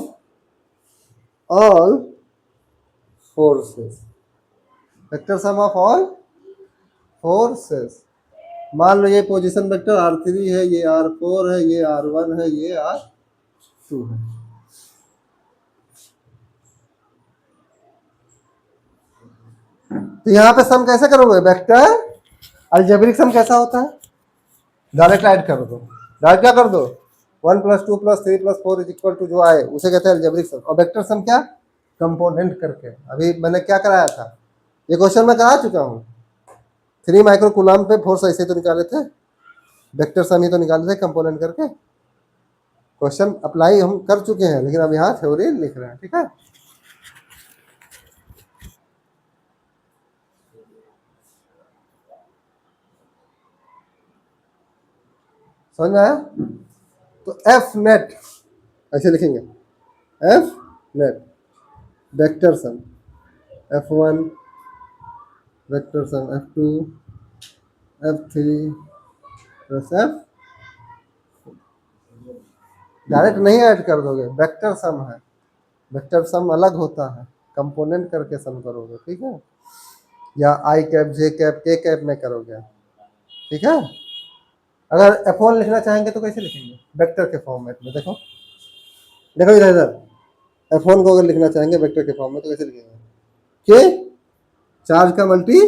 all forces, vector sum of all forces. मान लो ये पोजीशन वेक्टर R3 है, ये R4 है, ये R1 है, ये R2 है। तो यहाँ पे सम कैसे करोगे, वेक्टर अलजेब्रिक सम कैसा होता है, डायरेक्ट ऐड कर दो, डायरेक्ट क्या कर दो, 1 + 2 + 3 + 4 = जो आए उसे कहते हैं अलजेब्रिक सम। और वेक्टर सम क्या, कंपोनेंट करके। अभी मैंने क्या कराया था, ये क्वेश्चन मैं करा चुका हूँ, 3 माइक्रो कूलम पे फोर्स ऐसे तो निकाले थे, वेक्टर सम ही तो निकाले थे कंपोनेंट करके। क्वेश्चन अप्लाई हम कर चुके हैं, लेकिन अब यहाँ थ्योरी लिख रहे हैं, ठीक है। समझ में आया। तो एफ नेट ऐसे लिखेंगे, F net vector sum F1 vector sum F2 F3 plus F, direct नहीं ऐड कर दोगे, वेक्टर सम है, वेक्टर सम अलग होता है, कंपोनेंट करके सम करोगे, ठीक है। या आई कैप, जे कैप, के कैप में करोगे, ठीक है। अगर F1 लिखना चाहेंगे तो कैसे लिखेंगे, वेक्टर के फॉर्मेट में। देखो देखो इधर इधर, F1 को अगर लिखना चाहेंगे वेक्टर के फॉर्म में तो कैसे लिखेंगे, के चार्ज का मल्टी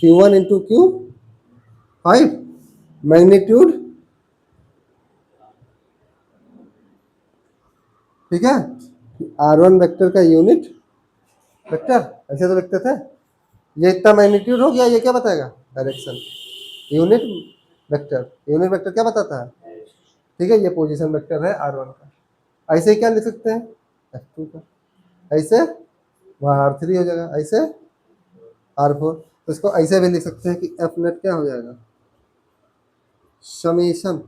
Q1 × Q5 मैग्नीट्यूड, ठीक है। R1 वेक्टर का यूनिट वेक्टर, ऐसे तो लिखते थे, ये इतना मैग्नीट्यूड हो गया, ये क्या बताएगा, direction. Unit vector, unit vector क्या बताता है, ठीक है, ये पोजीशन वेक्टर है R1 का। ऐसे क्या लिख सकते हैं, F2 का, ऐसे वहाँ R3 हो जाएगा, ऐसे R4। तो इसको ऐसे भी लिख सकते हैं कि एफ नेट क्या हो जाएगा, समेशन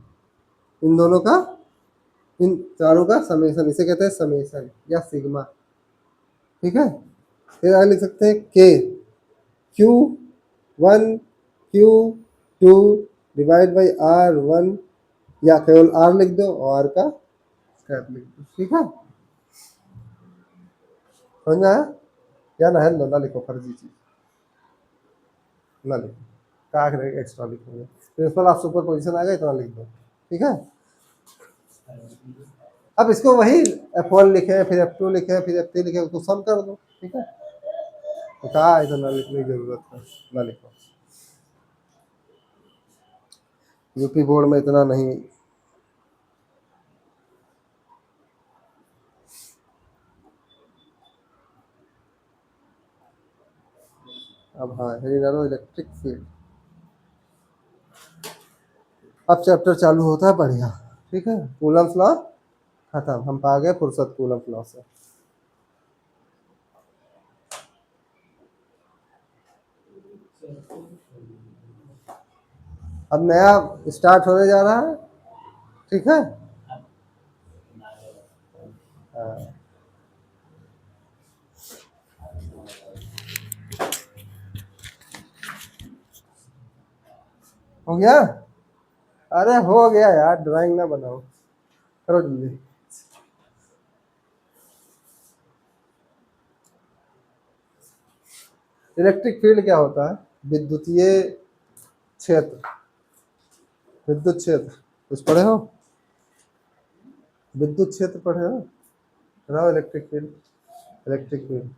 इन दोनों का, इन चारों का समेशन, इसे कहते हैं समेशन या सिग्मा, ठीक है। फिर आगे लिख सकते हैं के Q1 Q2 divide by R1, या केवल R लिख दो और R का स्क्वायर लिख दो, ठीक है। समझ में आया, या ना है ना लिखो, फर्जी चीज ना लिखो, क्या करेंगे, एक्स्ट्रा लिखोगे, प्रिंसिपल ऑफ सुपर पोजिशन आएगा, इतना लिख दो, ठीक है। अब इसको वही F1 लिखे, फिर F2 लिखे, फिर F3 लिखे, उसको सम कर दो, ठीक है। तो कहा इतना लिखने की जरूरत है, ना लिखो, यूपी बोर्ड में इतना नहीं। अब हाँ, हेरिनारो इलेक्ट्रिक फील्ड, अब चैप्टर चालू होता है बढ़िया, ठीक है। कूलम्स लॉ खत्म, हम पा गए फुर्सत कूलम्स लॉ से। अब नया स्टार्ट होने जा रहा है, ठीक है। हाँ। हो गया, अरे हो गया यार, ड्राइंग ना बनाओ, करो जल्दी। इलेक्ट्रिक फील्ड क्या होता है, विद्युतीय क्षेत्र, विद्युत क्षेत्र कुछ पढ़े हो, विद्युत क्षेत्र पढ़े हो, बताओ। Electric field, electric field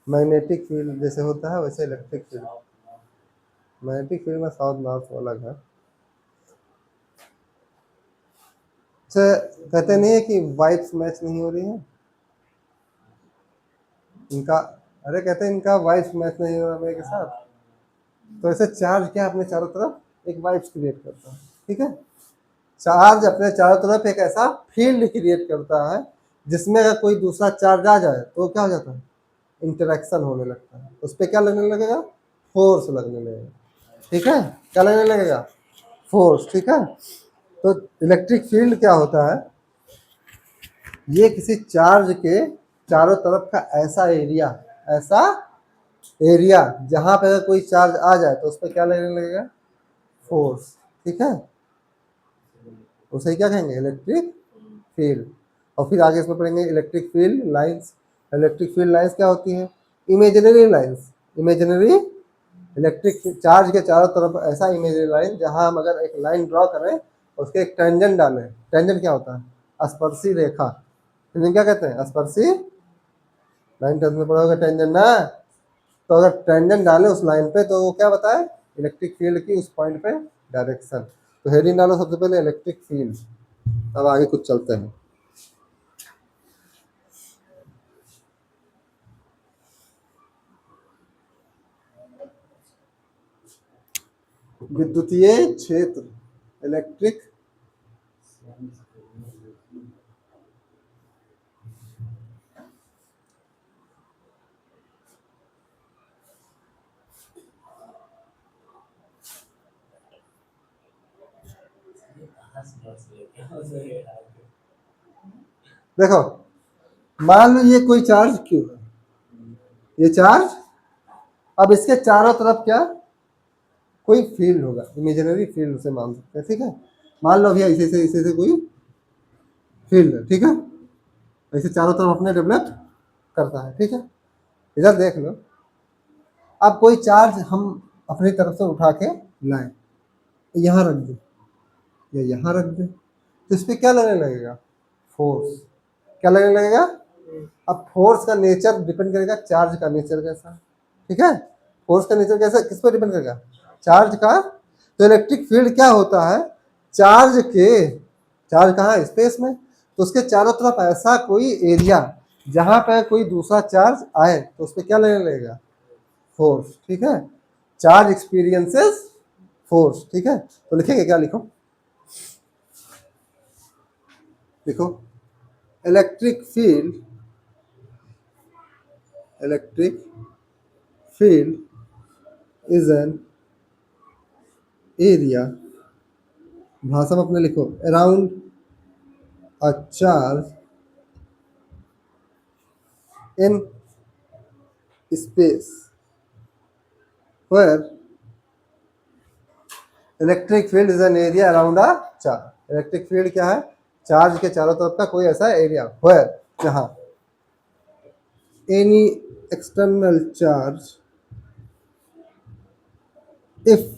magnetic field जैसे होता है वैसे इलेक्ट्रिक फील्ड, मैग्नेटिक फील्ड में साउथ नॉर्थ अलग है। अच्छा, कहते नहीं है कि वाइब्स मैच नहीं हो रही है इनका, अरे कहते हैं इनका वाइब्स मैच नहीं हो रहा मेरे के साथ, तो ऐसे चार्ज क्या अपने चारों तरफ एक वाइब्स क्रिएट करता है, ठीक है। चार्ज अपने चारों तरफ एक ऐसा फील्ड क्रिएट करता है जिसमें अगर कोई दूसरा चार्ज आ जाए तो क्या हो जाता है, इंटरेक्शन होने लगता है, उस पर क्या लगने लगेगा, फोर्स लगने लगेगा, ठीक है। क्या लगने लगेगा? फोर्स, ठीक है। तो इलेक्ट्रिक फील्ड क्या होता है? ये किसी चार्ज के चारों तरफ का ऐसा एरिया, ऐसा एरिया जहां पे अगर कोई चार्ज आ जाए तो उस पर क्या लगने लगेगा? फोर्स, ठीक है। उसे क्या कहेंगे? Electric field. और फिर आगे इसमें पढ़ेंगे electric field lines. Electric field lines क्या होती हैं? Imaginary lines. Imaginary electric charge के चारों तरफ ऐसा इमेजिनरी लाइन जहां हम अगर एक लाइन ड्रॉ करें उसके एक टेंजेंट डालें। टेंजेंट क्या होता है? स्पर्शी रेखा। टेंजेंट क्या कहते हैं? स्पर्शी लाइन। टेंथ में पढ़ा होगा टेंजेंट ना। तो अगर टेंजेंट डालें उस लाइन पे तो वो क्या बताए? इलेक्ट्रिक फील्ड की उस पॉइंट पे डायरेक्शन। तो हेडिंग डालो सबसे पहले इलेक्ट्रिक फील्ड। अब आगे कुछ चलते हैं। विद्युतीय क्षेत्र, इलेक्ट्रिक देखो, मान लो ये कोई चार्ज क्यू है, ये चार्ज। अब इसके चारों तरफ क्या? कोई फील्ड होगा, इमेजिनरी फील्ड उसे मान सकते हैं, ठीक है। मान लो भैया ऐसे कोई फील्ड है, ठीक है। ऐसे चारों तरफ अपने डेवलप करता है, ठीक है। इधर देख लो, अब कोई चार्ज हम अपनी तरफ से उठा के लाए, यहाँ रख दे या यहाँ रख दे, तो इस पर क्या लगने लगेगा? फोर्स। क्या लगने लगेगा? अब फोर्स का नेचर डिपेंड करेगा चार्ज का नेचर कैसा, ठीक है। फोर्स का नेचर कैसा किस पर डिपेंड करेगा? चार्ज का। तो इलेक्ट्रिक फील्ड क्या होता है? चार्ज कहाँ है? स्पेस में। तो उसके चारों तरफ ऐसा कोई एरिया जहां पर कोई दूसरा चार्ज आए तो उस पर क्या लगने लगेगा? फोर्स, ठीक है। चार्ज एक्सपीरियंसेस फोर्स, ठीक है। तो लिखेंगे क्या? लिखो, देखो, electric field, electric field is an area, भाषा में अपने लिखो, around a charge in space where electric field is an area around a charge. Electric field क्या है? चार्ज के चारों तरफ का कोई ऐसा एरिया where, जहां any external charge if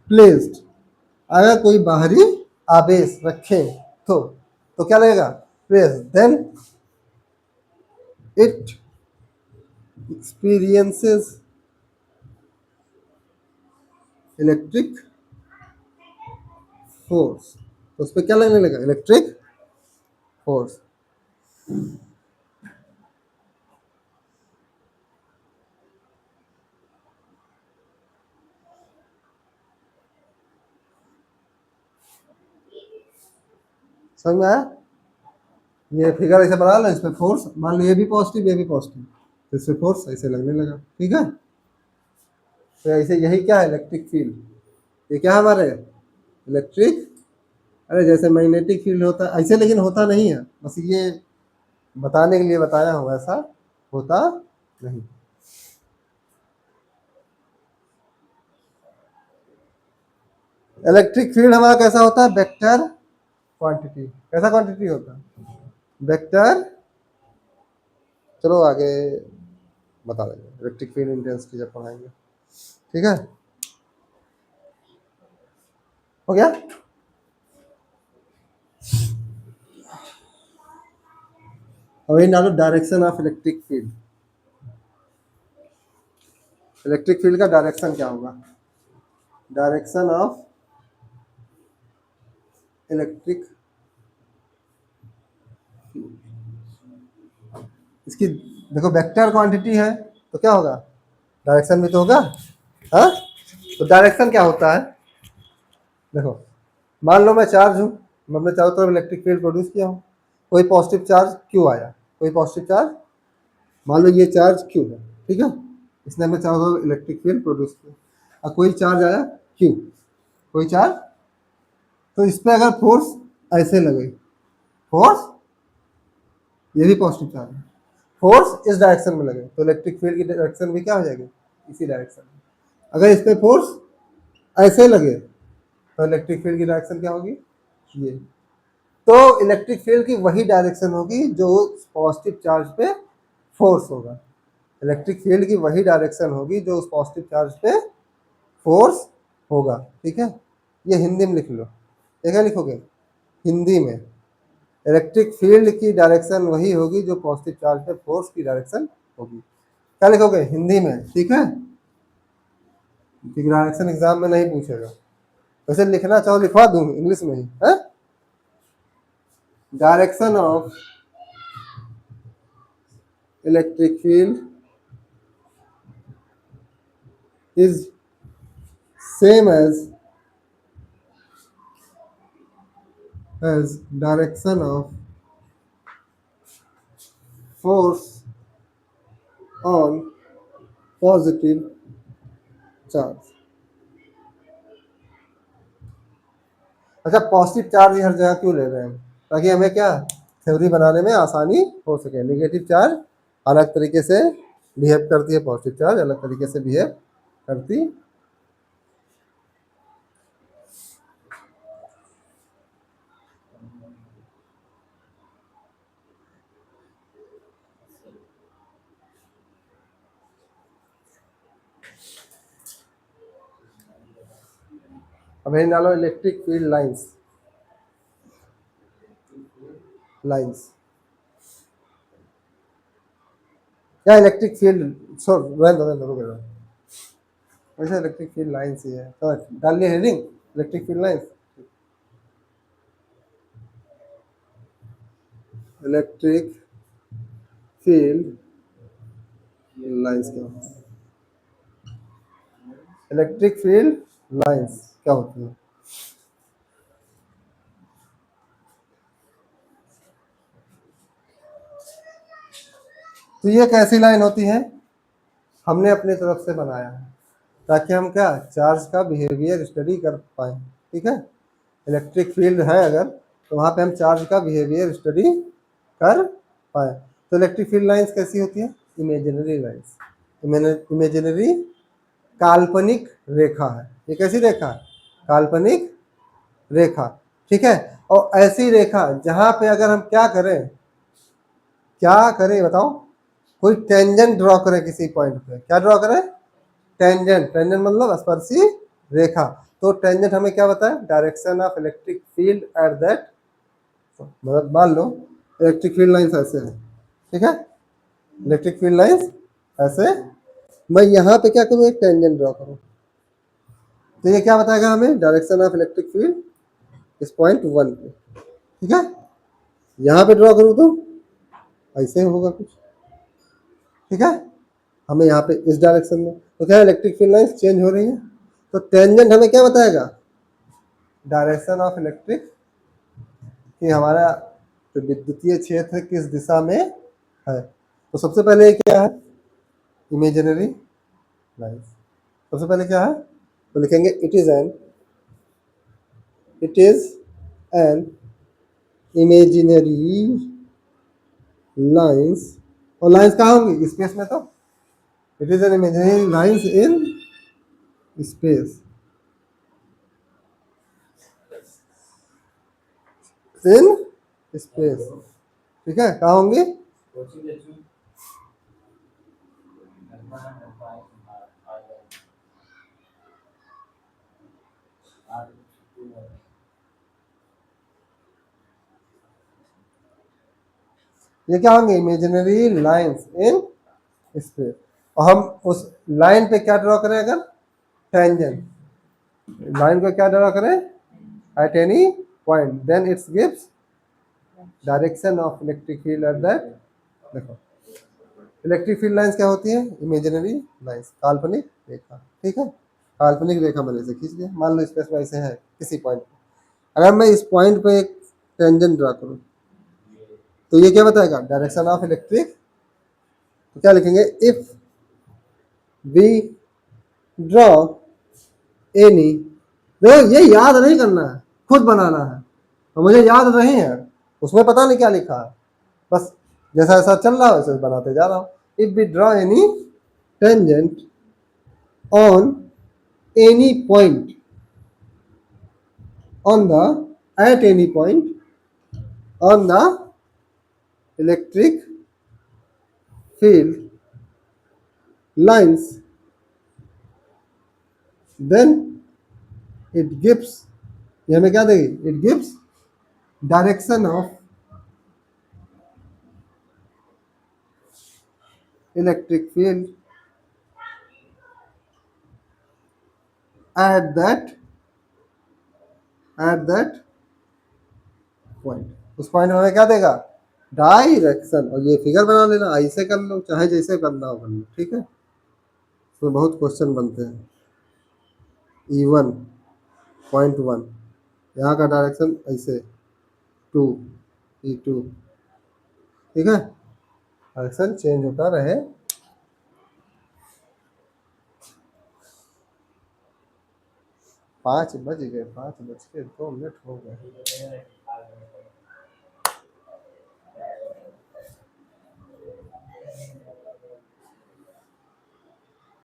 placed, अगर कोई बाहरी आवेश रखे तो क्या लगेगा? Place, then it experiences electric force. तो उस पर क्या लगने लगा? Electric force. समझ में आया? ये फिगर ऐसे बना लो, इस पे फोर्स, मान लो ये भी पॉजिटिव ये भी पॉजिटिव, तो इस पे फोर्स ऐसे लगने लगा, ठीक है। तो ऐसे यही क्या है? Electric field. ये क्या है हमारे? इलेक्ट्रिक, अरे जैसे मैग्नेटिक फील्ड होता है ऐसे, लेकिन होता नहीं है, बस ये बताने के लिए बताया हूँ, ऐसा होता नहीं। इलेक्ट्रिक फील्ड हमारा कैसा होता है? Vector quantity. कैसा क्वांटिटी होता है? वेक्टर। चलो आगे बता देंगे, इलेक्ट्रिक फील्ड इंटेंसिटी जब पढ़ाएंगे, ठीक है। हो गया? और ये डालो direction of electric field. Electric field का डायरेक्शन क्या होगा? डायरेक्शन ऑफ इलेक्ट्रिक, इसकी देखो वेक्टर क्वांटिटी है तो क्या होगा? डायरेक्शन भी तो होगा, हाँ। तो डायरेक्शन क्या होता है? देखो, मान लो मैं चार्ज हूँ, मैं अपने चारों तरफ इलेक्ट्रिक फील्ड प्रोड्यूस किया हूँ, कोई पॉजिटिव चार्ज क्यू आया, कोई पॉजिटिव चार्ज, मान लो ये चार्ज क्यू है, ठीक है। इसने हमें चारों तरफ इलेक्ट्रिक फील्ड प्रोड्यूस किया। और कोई चार्ज आया क्यू, कोई चार्ज, तो इस पर अगर फोर्स ऐसे लगे, फोर्स, ये भी पॉजिटिव चार्ज है, फोर्स इस डायरेक्शन में लगे तो इलेक्ट्रिक फील्ड की डायरेक्शन भी क्या हो जाएगी, इसी डायरेक्शन में। अगर इस पर फोर्स ऐसे लगे तो इलेक्ट्रिक फील्ड की डायरेक्शन क्या होगी, ये। तो इलेक्ट्रिक फील्ड की वही डायरेक्शन होगी जो पॉजिटिव चार्ज पे फोर्स होगा। इलेक्ट्रिक फील्ड की वही डायरेक्शन होगी जो उस पॉजिटिव चार्ज पे फोर्स होगा। ठीक है, ये हिंदी में लिख लो। ये क्या लिखोगे हिंदी में, इलेक्ट्रिक फील्ड की डायरेक्शन वही होगी जो पॉजिटिव चार्ज पे फोर्स की डायरेक्शन होगी। क्या लिखोगे हिंदी में, ठीक है। डायरेक्शन एग्जाम में नहीं पूछेगा, वैसे लिखना चाहो लिखवा दूं इंग्लिश में ही है। Direction of electric field is same as direction of force on positive charge. अच्छा, पॉजिटिव चार्ज हर जगह क्यों ले रहे हैं, ताकि हमें क्या थ्योरी बनाने में आसानी हो सके। नेगेटिव चार्ज अलग तरीके से बिहेव करती है, पॉजिटिव चार्ज अलग तरीके से बिहेव करती। अब यही डालो इलेक्ट्रिक फील्ड लाइंस, लाइंस या इलेक्ट्रिक फील्ड, वैसे इलेक्ट्रिक फील्ड लाइंस ही है, तो डाल लिया heading electric field lines. Electric field lines क्या होती है, इलेक्ट्रिक फील्ड लाइंस क्या होती है। तो ये कैसी लाइन होती है, हमने अपने तरफ से बनाया है ताकि हम क्या चार्ज का बिहेवियर स्टडी कर पाए। ठीक है, इलेक्ट्रिक फील्ड है अगर तो वहाँ पे हम चार्ज का बिहेवियर स्टडी कर पाए। तो इलेक्ट्रिक फील्ड लाइंस कैसी होती है, इमेजिनरी लाइंस, इमेजिनरी काल्पनिक रेखा है। ये कैसी रेखा है, काल्पनिक रेखा। ठीक है, और ऐसी रेखा जहाँ पे अगर हम क्या करें, क्या करें बताओ, कोई टेंजेंट ड्रॉ करें किसी पॉइंट पे, क्या ड्रॉ करें, टेंजेंट, टेंजेंट मतलब स्पर्शी रेखा। तो टेंजेंट हमें क्या बताया, direction of electric field at that, मतलब मान लो इलेक्ट्रिक फील्ड लाइंस ऐसे है। ठीक है, इलेक्ट्रिक फील्ड लाइंस ऐसे, मैं यहाँ पे क्या करूँ, एक टेंजेंट ड्रॉ करूँ, तो ये क्या बताएगा हमें, डायरेक्शन ऑफ इलेक्ट्रिक फील्ड इस पॉइंट 1 पे। ठीक है, यहाँ पे ड्रॉ करूँ तो ऐसे होगा कुछ। ठीक है, हमें यहाँ पे इस डायरेक्शन में, तो क्या इलेक्ट्रिक फील्ड लाइंस चेंज हो रही है। तो टेंजेंट हमें क्या बताएगा, डायरेक्शन ऑफ इलेक्ट्रिक, कि हमारा जो विद्युतीय क्षेत्र किस दिशा में है। तो सबसे पहले क्या है, इमेजिनरी लाइंस। सबसे पहले क्या है, तो लिखेंगे it is an imaginary lines. और लाइंस कहाँ होंगी, स्पेस में। तो it is an imaginary lines in space, in space. ठीक है, कहाँ होंगे, ये क्या होंगे, इमेजिनरी लाइंस इन स्पेस। और हम उस लाइन पे क्या ड्रॉ करें, अगर टेंजेंट, लाइन को क्या ड्रॉ करें at any point, then it's gives direction of electric field at that. देखो इलेक्ट्रिक फील्ड लाइंस क्या होती है, इमेजिनरी लाइंस, काल्पनिक रेखा। ठीक है, काल्पनिक रेखा मैंने इसे खींच दिया, मान लो स्पेस में ऐसे है किसी पॉइंट पे, अगर मैं इस पॉइंट पे एक टेंजेंट ड्रा करूं तो ये क्या बताएगा, डायरेक्शन ऑफ इलेक्ट्रिक। तो क्या लिखेंगे, इफ वी ड्रॉ एनी, देखो ये याद नहीं करना है, खुद बनाना है। तो मुझे याद नहीं है, उसमें पता नहीं क्या लिखा है, बस जैसा जैसा चल रहा है वैसे बनाते जा रहा हूँ। If we draw any tangent on any point on the at any point on the electric field lines, then it gives, ये हमें क्या देगी, it gives direction of electric field at that point, उस पॉइंट में हमें क्या देगा, direction. और ये फिगर बना लेना, ऐसे कर लो चाहे जैसे करना हो कर लो, ठीक है। इसमें बहुत क्वेश्चन बनते हैं। E1.1, यहाँ का डायरेक्शन ऐसे 2 E2, ठीक है, डायरेक्शन चेंज होता रहे। 5 बज गए, 5 बज के 2 मिनट हो गए।